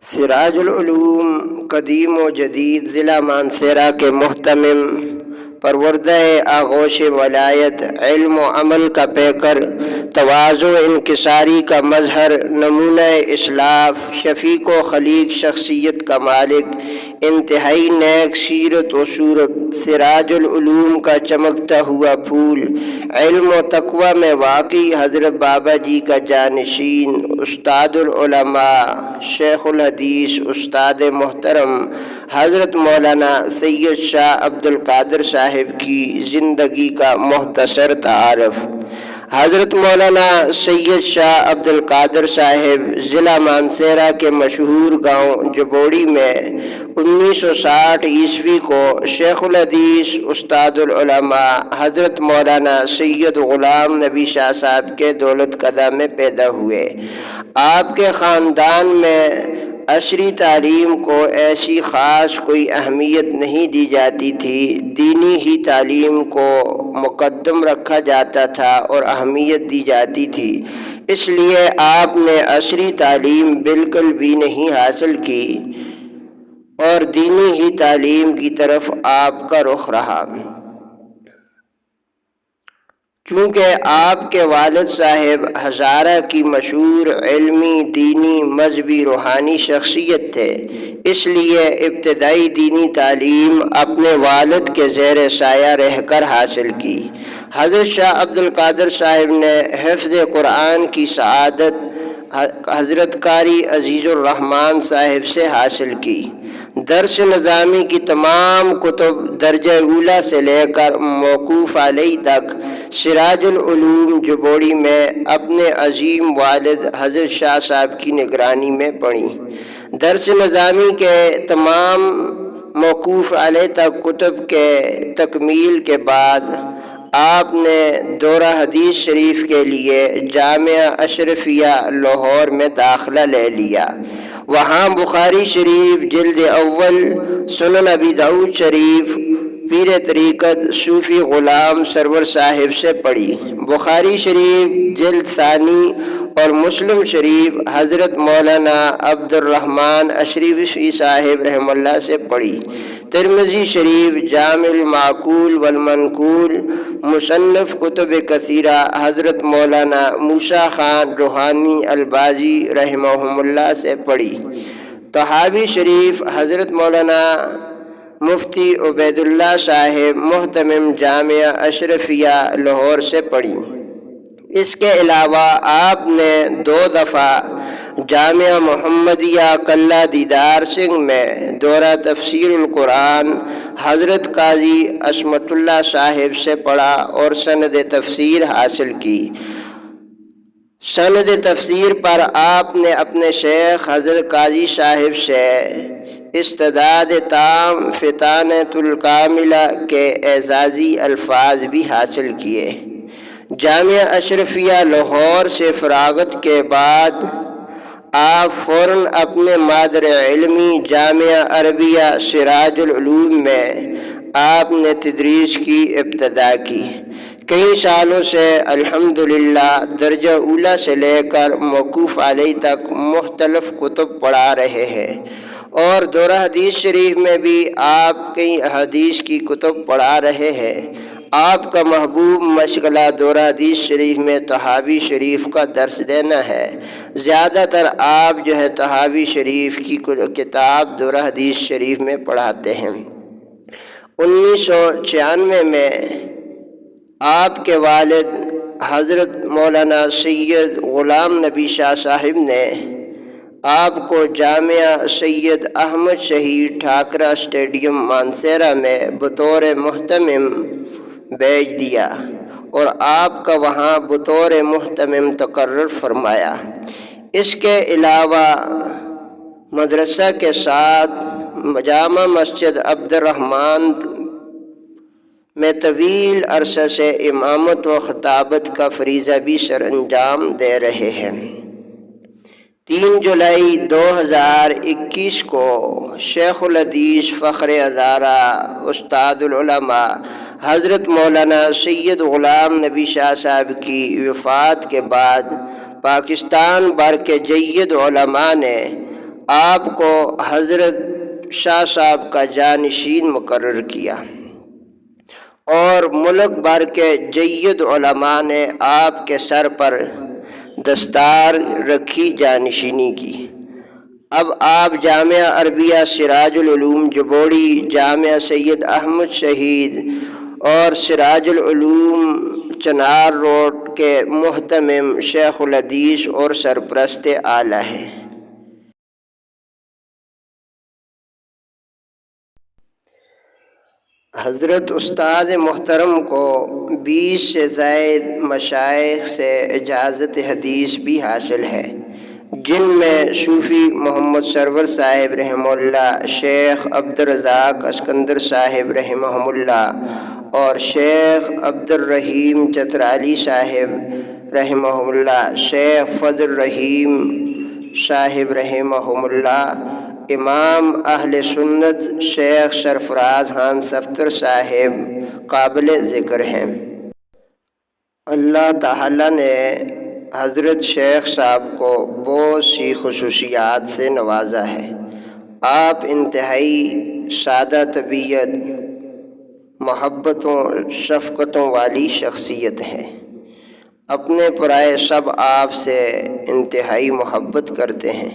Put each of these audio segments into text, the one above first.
سراج العلوم قدیم و جدید ضلع مانسہرہ کے محتمم، پروردہ آغوش ولایت، علم و عمل کا پیکر، تواضع و انکساری کا مظہر، نمونہ اسلاف، شفیق و خلیق شخصیت کا مالک، انتہائی نیک سیرت و صورت، سراج العلوم کا چمکتا ہوا پھول، علم و تقوی میں واقعی حضرت بابا جی کا جانشین، استاد العلماء، شیخ الحدیث، استاد محترم حضرت مولانا سید شاہ عبد القادر صاحب کی زندگی کا مختصر تعارف۔ حضرت مولانا سید شاہ عبد القادر صاحب ضلع مانسہرہ کے مشہور گاؤں جبوڑی میں 1960 عیسوی کو شیخ الحدیث، استاد العلماء حضرت مولانا سید غلام نبی شاہ صاحب کے دولت قدہ میں پیدا ہوئے۔ آپ کے خاندان میں عصری تعلیم کو ایسی خاص کوئی اہمیت نہیں دی جاتی تھی، دینی ہی تعلیم کو مقدم رکھا جاتا تھا اور اہمیت دی جاتی تھی، اس لیے آپ نے عصری تعلیم بالکل بھی نہیں حاصل کی اور دینی ہی تعلیم کی طرف آپ کا رخ رہا۔ چونکہ آپ کے والد صاحب ہزارہ کی مشہور علمی، دینی، مذہبی، روحانی شخصیت تھے، اس لیے ابتدائی دینی تعلیم اپنے والد کے زیر سایہ رہ کر حاصل کی۔ حضرت شاہ عبد القادر صاحب نے حفظ قرآن کی سعادت حضرت قاری عزیز الرحمن صاحب سے حاصل کی۔ درس نظامی کی تمام کتب درجہ اولی سے لے کر موقوف علیہ تک سراج العلوم جبوڑی میں اپنے عظیم والد حضرت شاہ صاحب کی نگرانی میں پڑھی۔ درس نظامی کے تمام موقوف علیہ تک کتب کے تکمیل کے بعد آپ نے دورہ حدیث شریف کے لیے جامعہ اشرفیہ لاہور میں داخلہ لے لیا۔ وہاں بخاری شریف جلد اول، سنن ابی داؤد شریف پیر طریقت صوفی غلام سرور صاحب سے پڑھی، بخاری شریف جلد ثانی اور مسلم شریف حضرت مولانا عبد الرحمن اشرفی صاحب رحمہ اللہ سے پڑھی، ترمذی شریف جامع المعقول والمنقول، مصنف کتب کثیرہ حضرت مولانا موسیٰ خان روحانی البازی رحمہم اللہ سے پڑھی، طحاوی شریف حضرت مولانا مفتی عبید اللہ صاحب محتمم جامعہ اشرفیہ لاہور سے پڑھی۔ اس کے علاوہ آپ نے 2 دفعہ جامعہ محمدیہ قلعہ دیدار سنگھ میں دورہ تفسیر القرآن حضرت قاضی عصمت اللہ صاحب سے پڑھا اور سند تفسیر حاصل کی۔ سند تفسیر پر آپ نے اپنے شیخ حضرت قاضی صاحب سے استعداد تام فطانۃ الکاملہ کے اعزازی الفاظ بھی حاصل کیے۔ جامعہ اشرفیہ لاہور سے فراغت کے بعد آپ فوراً اپنے مادر علمی جامعہ عربیہ سراج العلوم میں آپ نے تدریس کی ابتدا کی۔ کئی سالوں سے الحمدللہ درجہ اولی سے لے کر موقوف علیہ تک مختلف کتب پڑھا رہے ہیں، اور دورہ حدیث شریف میں بھی آپ کئی حدیث کی کتب پڑھا رہے ہیں۔ آپ کا محبوب مشغلہ دورہ حدیث شریف میں طحاوی شریف کا درس دینا ہے۔ زیادہ تر آپ طحاوی شریف کی کتاب دورہ حدیث شریف میں پڑھاتے ہیں۔ 1996 میں آپ کے والد حضرت مولانا سید غلام نبی شاہ صاحب نے آپ کو جامعہ سید احمد شہید ٹھاکرہ اسٹیڈیم مانسہرہ میں بطور محتمم بھیج دیا اور آپ کا وہاں بطور محتمم تقرر فرمایا۔ اس کے علاوہ مدرسہ کے ساتھ جامع مسجد عبد الرحمن میں طویل عرصہ سے امامت و خطابت کا فریضہ بھی سر انجام دے رہے ہیں۔ 3 جولائی 2021 کو شیخ الحدیث فخر ہزارہ استاد العلماء حضرت مولانا سید غلام نبی شاہ صاحب کی وفات کے بعد پاکستان بھر کے جید علماء نے آپ کو حضرت شاہ صاحب کا جانشین مقرر کیا اور ملک بھر کے جید علماء نے آپ کے سر پر دستار رکھی جانشینی کی۔ اب آپ جامعہ عربیہ سراج العلوم جبوڑی، جامعہ سید احمد شہید اور سراج العلوم چنار روڈ کے محتمم، شیخ الحدیث اور سرپرست اعلیٰ ہیں۔ حضرت استاد محترم کو 20 سے زائد مشائخ سے اجازت حدیث بھی حاصل ہے، جن میں صوفی محمد سرور صاحب رحمہ اللہ، شیخ عبدالرزاق اسکندر صاحب رحمہ اللہ اور شیخ عبدالرحیم چترالی صاحب رحمہ اللہ، شیخ فضل الرحیم صاحب رحمہ اللہ، امام اہل سنت شیخ سرفراز خان صفتر صاحب قابل ذکر ہیں۔ اللہ تعالیٰ نے حضرت شیخ صاحب کو بہت سی خصوصیات سے نوازا ہے۔ آپ انتہائی سادہ طبیعت، محبتوں شفقتوں والی شخصیت ہیں۔ اپنے پرائے سب آپ سے انتہائی محبت کرتے ہیں۔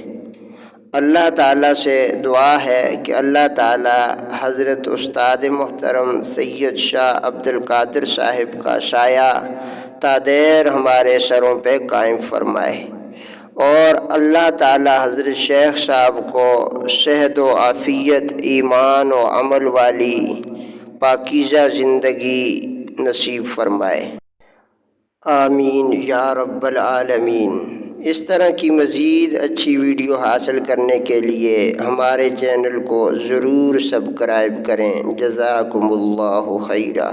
اللہ تعالیٰ سے دعا ہے کہ اللہ تعالیٰ حضرت استاد محترم سید شاہ عبد القادر صاحب کا سایہ تا دیر ہمارے سروں پہ قائم فرمائے، اور اللہ تعالیٰ حضرت شیخ صاحب کو صحت و عافیت، ایمان و عمل والی پاکیزہ زندگی نصیب فرمائے۔ آمین یا رب العالمین۔ اس طرح کی مزید اچھی ویڈیو حاصل کرنے کے لیے ہمارے چینل کو ضرور سبسکرائب کریں۔ جزاکم اللہ خیرہ۔